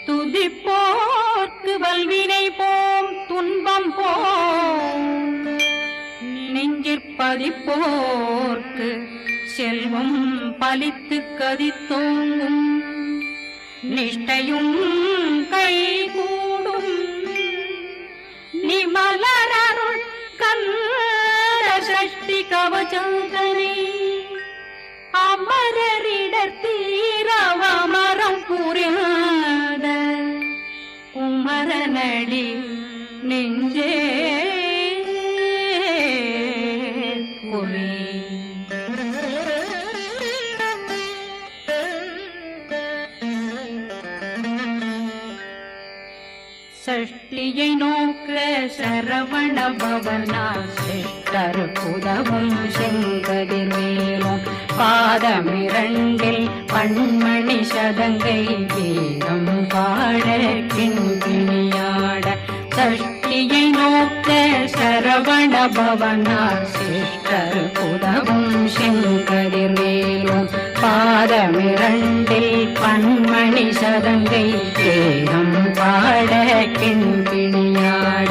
துதிப்போர்க்கு வல்வினை போம் துன்பம் போம் நெஞ்சிற்பதிப்போர்க்கு செல்வம் பலித்து கதித்தோங்கும் நிஷ்டையும் கைகூடும் நிமலரருள் கந்த சஷ்டி கவசந்தனை அமரரிடர் தீரவமரம் புரியாத குமரனடி நெஞ்சே குவி சஷ்டியை நோக்க சரவண பவனா சிஷ்டர் புதவும் செங்கதிர் மேலும் பாதமிரண்டில் பண்மணி சதங்கை வீரம் பாட கிண்கிணியாட சஷ்டியை நோக்க சரவண பவனா சிஷ்டர் புதவும் செங்கதிர் மேலும் பாதமிரண்டில் பண்மணி சதங்கை வீரம் பாட கிண்கிணியாட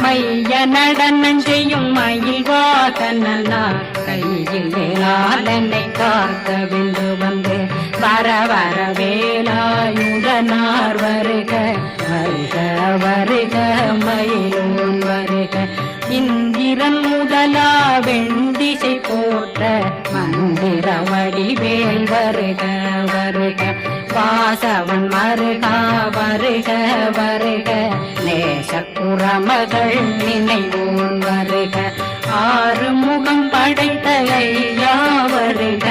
மைய நடனம் செய்யும் மயில் வாகனார் கையில் வேளாளனை காக்க விந்து வந்து வர வர வேலாயுதனார் வருக வருக வருக மயிலோன் வருக இந்திரன் முதலா வெண்டிசை போற்ற மந்திர வடிவேல் வருக வருக வாசவன் மருகா வருக வருக நேசக்குறமகள் நினைவோன் வருக ஆறு முகம் படைத்த ஐயா வருக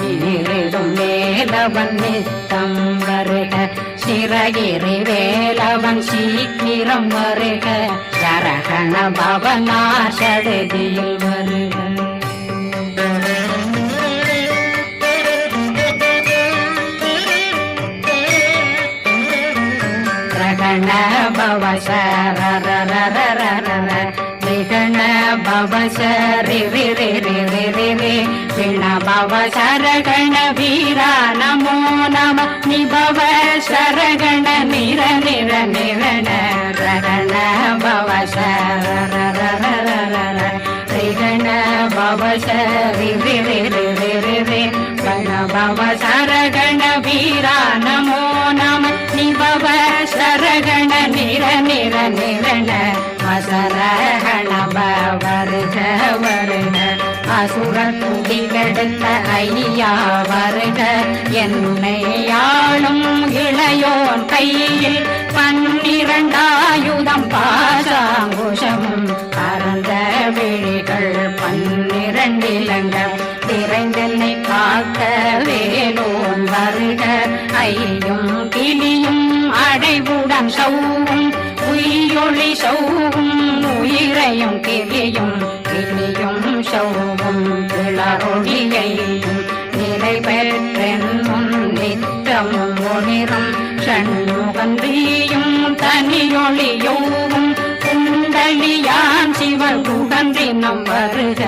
ஈரிடும் வேலவன் நித்தம் வருக சிறகிரி வேலவன் சீக்கிரம் வருக சரகண பவனார் சடுதியில் வருக ரகண பவ சரரரரரரர விகண பவ சரி ரி விண பவ சரகண வீரா நமோ நம நிபவ சரகண நிர நிர நிரண ரகண பவ சரரரரரர விகண பவ சரி ரி கண பவ சரகண வீரா நமோ நம நிபவ சரகண நிர நிர நிரண அசரகண வருக வருக அசுர குடிகெடுத்த ஐயா வருக என்னை ஆளும் இளையோன் கையில் 12 ஆயுதம் பாசாங்குஷமும் பரந்த விழிகள் 12 இலங்கம் விரைந்தென்னை காக்க வேலோன் வருக ஐயும் கிளியும் அடைவுடன் சௌவும் உயிரொளி சௌவும் உயிரையும் கிளியும் கிளியும் சௌவும் கிளரொளியையும் நிறைவேற்றென் முன் நித்தமும் ஒளிரும் ஷண்முகன்றியும் தனியொளியோவும் குண்டலியான் சிவன் குகன்றினம் வருக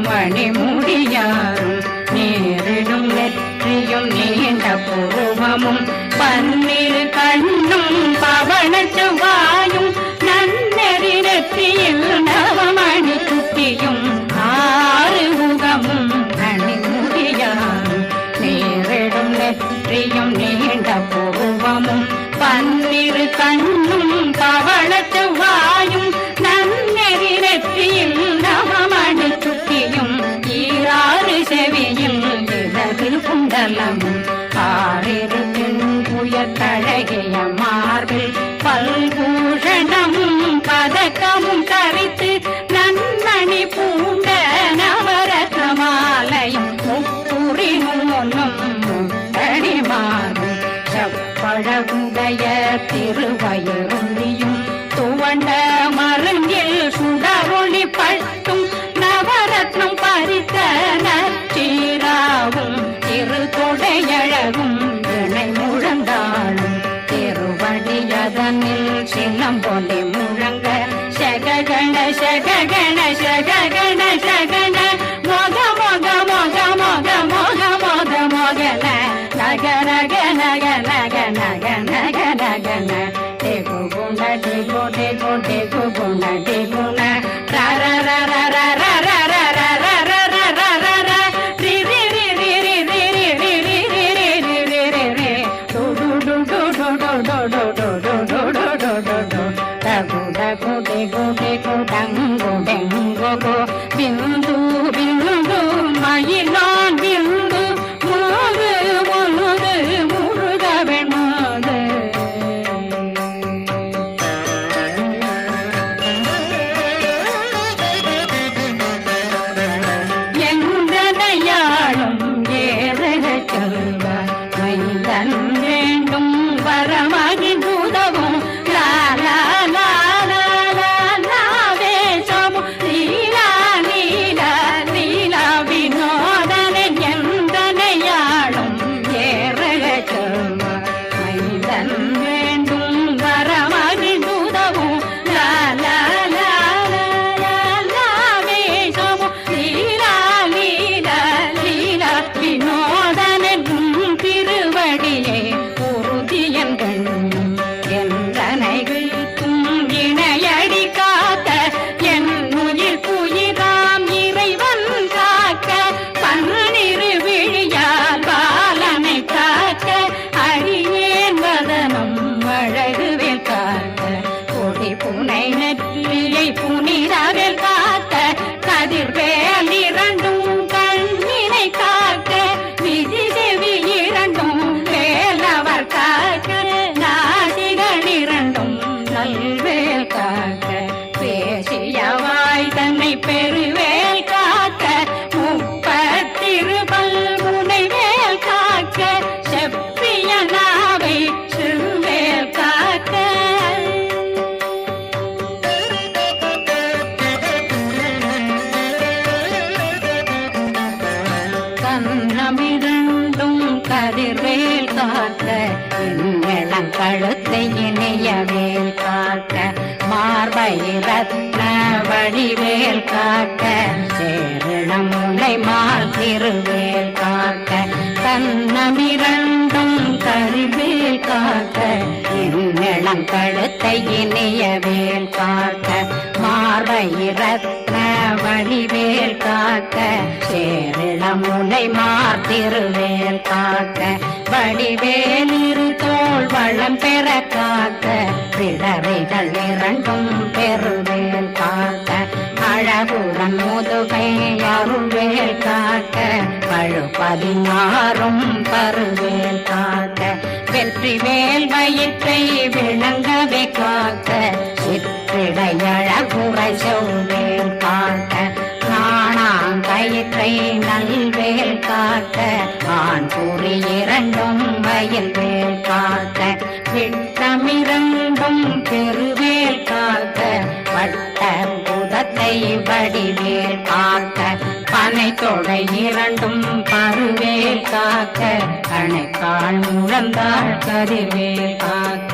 மணிமுடியாரும் நேரிடும் நெற்றியும் நீண்ட புருவமும் 12 கண்ணும் பவன செவ்வாயும் நன்னெறி நெற்றியில் நவமணி குட்டியும் 6 முகமும் மணிமுடியாரும் நேரிடும் நெற்றியும் நீண்ட புருவமும் 12 கண்ணும் பவன செவ்வாயும் நன்னெறி நெற்றியில் நவமணி குட்டியும் 6 செவியும் விலகு குண்டலமும் 6 புயத்தழகிய மார்பில் பல்பூஷணமும் பதக்கமும் தரித்து நன்னணி பூண்ட நவரத்ன மாலையும் முப்புரி நூலும் முத்தடிமாறும் செப்பழகுடைய திருவயருந்தியும் துவண்ட மருங்கில் சுடரொளி பட்டும் நவரத்னம் பறித்த நச்சீராவும் திருத்தொடையழகும் இணை முழந்தாளும் திருவடியதனில் சின்னம்பொலி முழங்க சககண சககண பிந்து பிந்து மயிலான் பிந்து முழுது முழுது முருகவன் மாது எந்தனையாளும் ஏறக செல்வ மைந்தன் வேண்டும் வரமகி உதவும் லாலா புனை நெற்றியை புனிதவில் காக்க கதிர்வேல் இரண்டும் கண்ணினை காக்க விதி செவி இரண்டும் வேலவர் காக்க நாசிகள் இரண்டும் நல்வேல் காக்க பேசியவாய் தன்னை பெருவேல் காக்க முப்பத்திருபல் முனைவேல் காக்க செப்பிய நாவை சிறுவேல் காக்க கண்ணமிரண்டும் கதிர்வேல் காக்க இளம் கழுத்தை இணையவேல் காக்க மார்பை ரத்ன வடிவேல் காக்க சேரணம் முனை மால் திருவேல் காக்க கண்ணமிரண்டும் கதிர்வேல் காக்க இளம் கழுத்தை இணையவேல் காக்க மார்பை ரத்ன வடிவேல் காக்க சேரிளம் முனை மார்த்திருவேல் காக்க வடிவேல் இரு தோள் வளம் பெற காக்க பிறவைகள் இரண்டும் பெருவேல் காக்க அழகுடன் முதுகை அருள்வேல் காக்க பழு 16 பருவேல் காக்க வெற்றி வேல் வயிற்றை விளங்கவே காக்க சிற்றிடையழகுரை செவ்வேல் காக்க நாணாங்கயிற்றை நல்வேல் காக்க ஆண் குறி இரண்டும் வயல்வேல் காக்க விட்டமிரண்டும் பெருவேல் காக்க வட்ட புதத்தை வடிவேல் காக்க பனை தொடை இரண்டும் பருவேல் காக்க அணைக்கால் முழந்தாள் கதிர்வேல் காக்க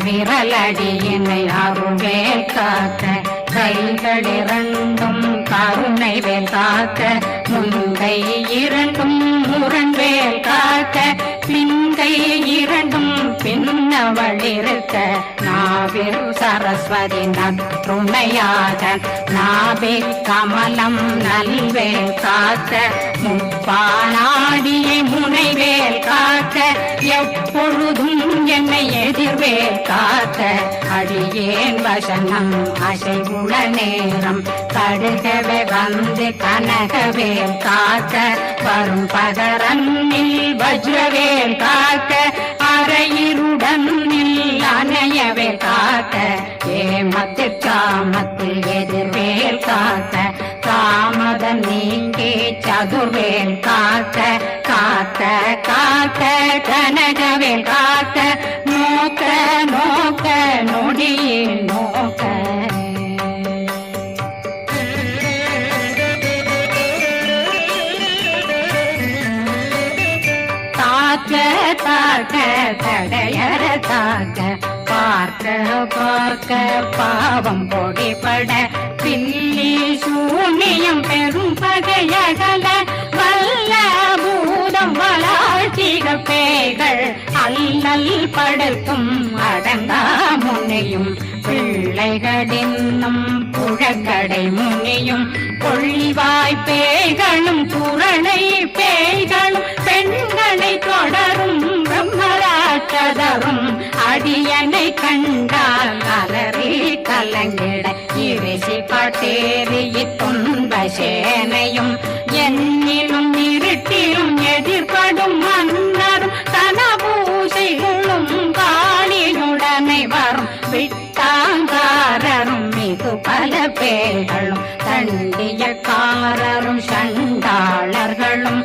விரலடியினை அருள்வேல் காக்க கைகள் இரண்டும் கருணை வேல் காக்க முன்கை இரண்டும் முரண்வேல் காக்க பின்கை இரண்டும் பின்னவள் இருக்க நாவில் சரஸ்வதி நற்றுணையாக நாவே கமலம் நல்வேல் காக்க முப்பானாடியை முனைவேல் காக்க எப்பொழுதும் என்னை எதிர்வேல் காக்க அடியேன் வசனம் அசைவுள நேரம் கடுகவே வந்து கனகவேல் காக்க வரும் பகரன்னில் வஜ்ரவேல் காக்க அரையிருடன் அணையவேல் காக்க ஏமத்தில் காமத்தில் எதிர்வேல் காக்க காமதம் நீங்கி சதுர்வேல் காக்க காக்க காக்க கனகவேல் காக்க நோக்க நோக்க நொடியில் நோக்க தாக்க தாக்க தடையற தாக்க பார்க்க பார்க்க பாவம் பொடிபட பில்லி சூனியம் பெரும் பகையகல வல்ல பூதம் வளாழ்ச்சிக பேய்கள் அல்லல் படுத்தும் அடங்கா முனையும் பிள்ளைகளின்னும் புழக்கடை முனியும் கொள்ளிவாய் பேய்களும் குரணை பேய்களும் பெண்களை தொடரும் பிரம்மராட்சதரும் அடியனை கண்டால் அலறி கலங்கிட இரிசி பட்டேறி துன்ப சேனையும் என்னிலும் இருட்டிலும் எதிர்படும் மன்னரும் தனபூசைகளும் காளியுடனை வரும் விட்டாங்காரரும் மிகு பல பேர்களும் தண்டியக்காரரும் சண்டாளர்களும்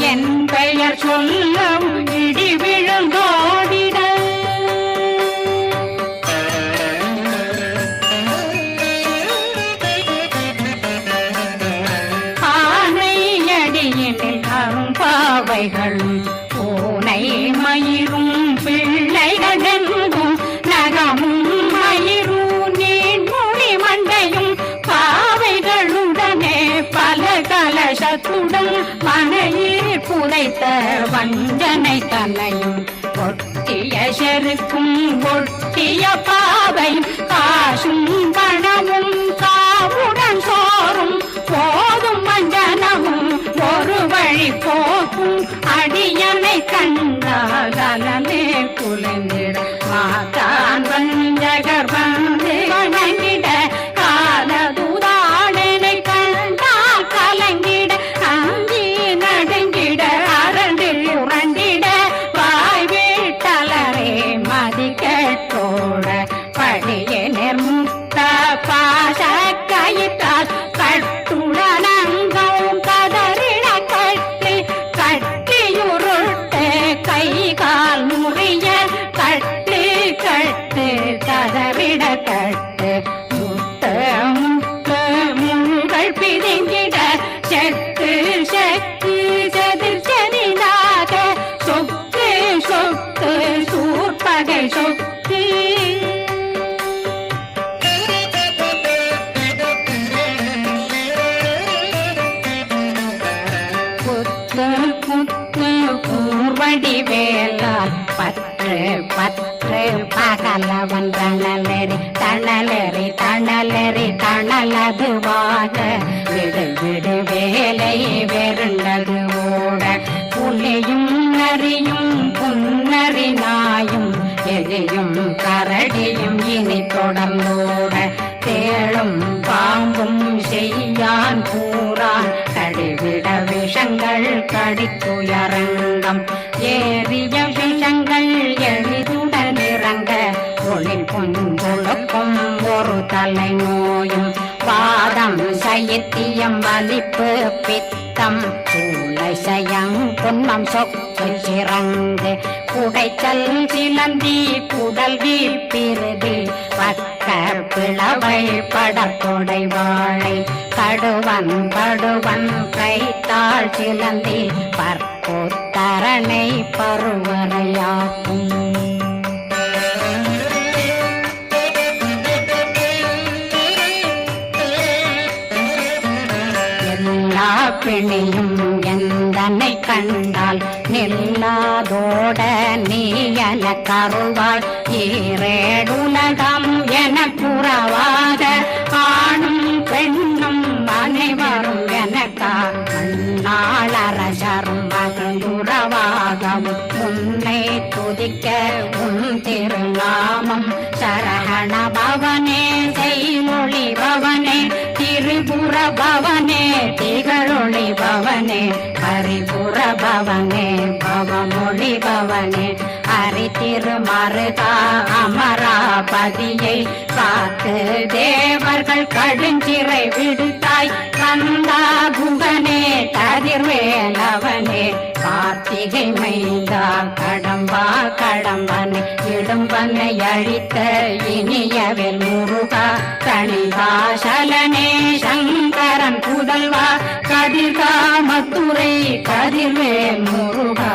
என் பெயர் சொல்லவும் இடி விழுந்தோடிட ஆனையடியினில் அரும்பாவைகளும் பூனை மயிரும் பிள்ளைகளெங்கும் நகமும் மயிரும் நீர்மொழி மண்டையும் பாவைகளுடனே பல கலசத்துடன் மனையில் புதைத்த வஞ்சனை தன்னையும் ஒட்டிய செருக்கும் ஒட்டிய பாவையும் காசும் பணமும் காவுடன் சோறும் போதும் மஞ்சனமும் ஒரு வழி போக்கும் அடியனை கண்டால் அலமே குலைந்திட மாதான் வஞ்சகர் வந்து வணங்கிட காலதுதாடனை கண்டால் கலங்கிட அஞ்சி நடுங்கிட அரண்டு உரண்டிட வாய் வீட்டலரே மதி கேட்டோட படியே நிர்முக்த பாச கயிற்றால் கட்டுடனங்கவும் கதறிட கட்டி கட்டியுருட்டு கை கால் முறிய கட்டு கட்டு கதறிட கட்டு முட்டு முட்டு முள்கள் பிதுங்கிட செத்து செத்து செதிர் செதினாக சொக்கு சொக்கு சூர்பகை சொக்கு கூர்வடி வேலால் பற்று பற்று பகலவன் தணலெறி தணலெறி தணலெறி தணலதுவாக விடு விடு வேலை வெருண்டது ஓட புலியும் நரியும் புன்னறி நாயும் எலியும் கரடியும் இனி தொடர்ந்தோட தேளும் பாம்பும் செய்யான் கூறான் கடிவிட விஷங்கள் கடித்துயரங்கம் ஏறிய விஷங்கள் எளிதுடன் இறங்க ஒளில் பொஞ்சொழுக்கும் ஒரு தலை நோயும் பாதம் சைத்தியம் வலிப்பு பித்தம் சூளை சயம் புன்மம் சொக்கு சிறந்து குடைச்சல் சிலந்தி குடல் வீழ்பிருதி பக்க பிளவை படத்தொடை வாழை கடுவன் படுவன் கைத்தாள் சிலந்தி பற்போத்தரணை பருவரையாக்கும் எல்லா பிணியும் எந்தனை கண்டால் நில்லாதோட நீயன கருவாள் ஈரேடுலகம் என புறவாத ஆணும் பெண்ணும் அனைவரும் எனக்கா நாளரசரும் மகிழ்ந்துறவாகவும் உன்னை துதிக்க உன் திருநாமம் சரஹண பவனே செய்மொழி பவனே திரிபுர பவனே திகழொளி பவனே பரிபுர பவனே பவமொழி பவனே ஹரி திருமருகா அமராபதியை காத்து தேவர்கள் கடுஞ்சிறை விடுத்தாய் கந்தா குகனே கதிர்வேலவனே கார்த்திகை மைந்தா கடம்பா கடம்பனை இடும்பனை அழித்த இனியவேல் முருகா கணிகாசலனே சங்கரன் புதல்வா கதிர்காமத்துறை கதிர்வேல் முருகா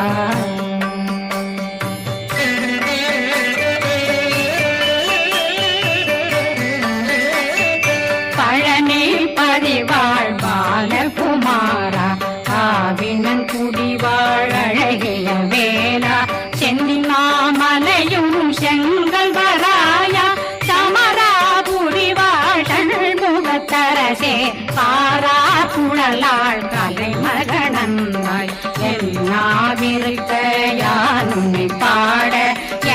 பழனி பதிவாழ் பாலகுமாரா ஆவினன் குடிவாழ் அழகிய வேலா கல்லாள் கலைமகனந்தாய் என்னாவிருக்க யானுமை பாட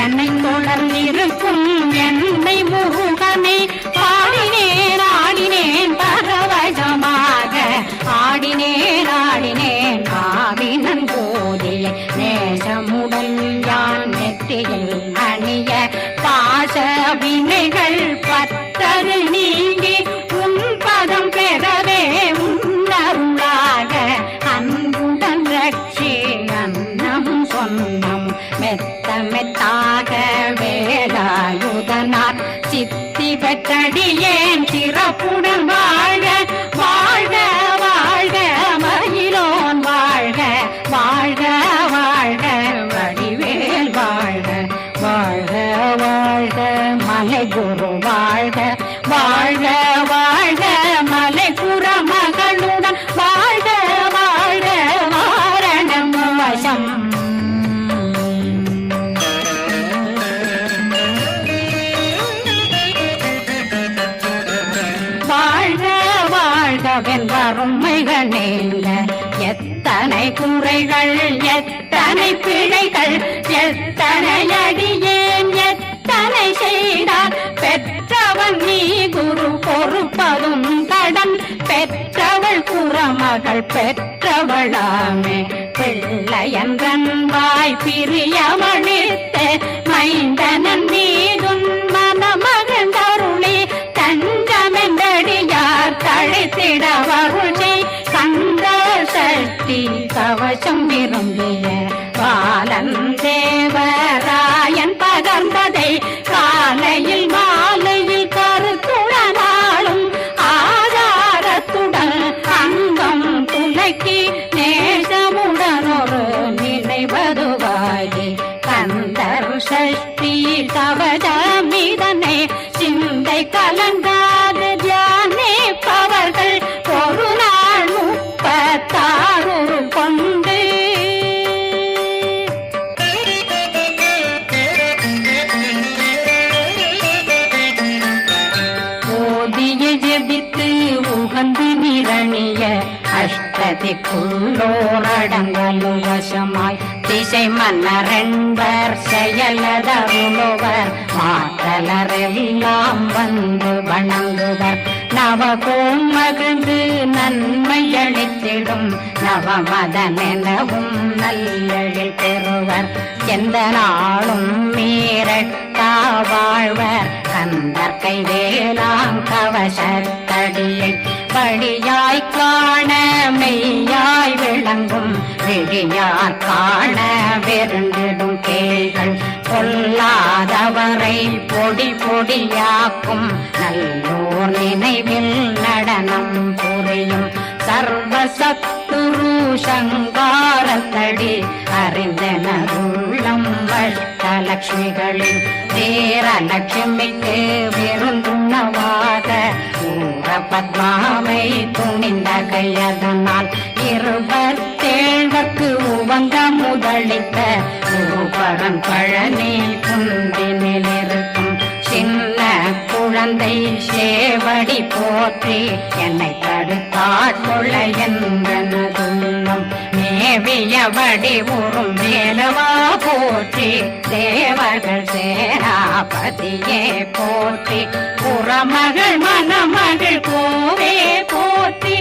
என்னை தொடர்ந்திருக்கும் என்னை முருகனை பாடினேன் ஆடினேன் பரவசமாக ஆடினேன் ஆடினேன் ஆவினன் போதிய நேசமுடன் யான் நெற்றியில் அணிய பாச வினைகள் பத்தரு நீங்கி உன் பதம் பெறவே உன்னருளாக அன்புடன் ரட்சி அன்னம் சொன்னம் மெத்த மெத்தாக வேலாயுதனார் சித்தி பெற்றடியேன் சிறப்புடன் வாழ்க வாழ்க வாழ்க மயிலோன் வாழ்க வாழ்க வாழ்க வடிவேல் வாழ்க வாழ்க வாழ்க மலை குரு வாழ்க வாழ்க வாழ்க மலை குற மகளுடன் வாழ்க வாழ்க வாரணம் வசம் வெண்வருமைகள் நீங்க எத்தனை குறைகள் எத்தனை பிழைகள் எத்தனை அடியேன் எத்தனை செய்தார் பெற்றவன் நீ குரு பொறுப்பதும் கடன் பெற்றவள் குறமகள் பெற்றவளாமே பிள்ளையன்றன் வாய் பிரியமளித்த மைந்தனன் மீதுன் மனமகந்தருளி தஞ்சமென்றடியார் தழைத்திட வருளை கந்த சக்தி கவசம் விரும்பிய பாலன் தேவராயன் பகர்ந்ததை காலையில் மாலையில் கருத்துடனாலும் ஆதாரத்துடன் அங்கம் துலக்கி நேசமுடன் ஒரு நினைவதுவாகி கந்தர் சஷ்டி கவசமிதனை சிந்தை கலங்காத தியானிப்பவர்கள் ஒரு நாள் 36 கொண்டு ஓதிய ஜெபித்து உகந்து நிரணிய அஷ்டதிக்குள்ளோரடங்கலும் வசமாய் திசை மன்னரென்பர் செயலதருளுவர் மாற்றலரெல்லாம் வந்து வணங்குவர் நவகோம் மகிழ்ந்து நன்மையளித்திடும் நவமதனெனவும் நல்லெழில் பெறுவர் எந்த நாளும் மீறட்டா வாழ்வர் கந்தற்கை வேளாங் கவசத்தடியை வழியாய் காண மெய்யாய் விளங்கும் விழியார் காண வெருண்டிடும் கேள்கள் பொல்லாதவரை பொடி பொடியாக்கும் நல்லோர் நினைவில் நடனம் புரியும் சர்வசத்துரு சங்காரத்தடி அறிந்தனருள்ளம் அஷ்டலட்சுமிகளின் வீரலட்சுமிக்கு விருந்துணவாக ஊர பத்மாவை துணிந்த கையதனால் 27 உவந்த முதலித்த குருபரன் பழனி குந்தினில் இருக்கும் சின்ன குழந்தை சேவடி போற்றி என்னை தடுத்தாட்கொள்ள என்றனதுள்ளம் மேவியபடி உறும் மேலவா போற்றி தேவர்கள் சேனாபதியே போற்றி புறமகள் மணமகள் கோவே போற்றி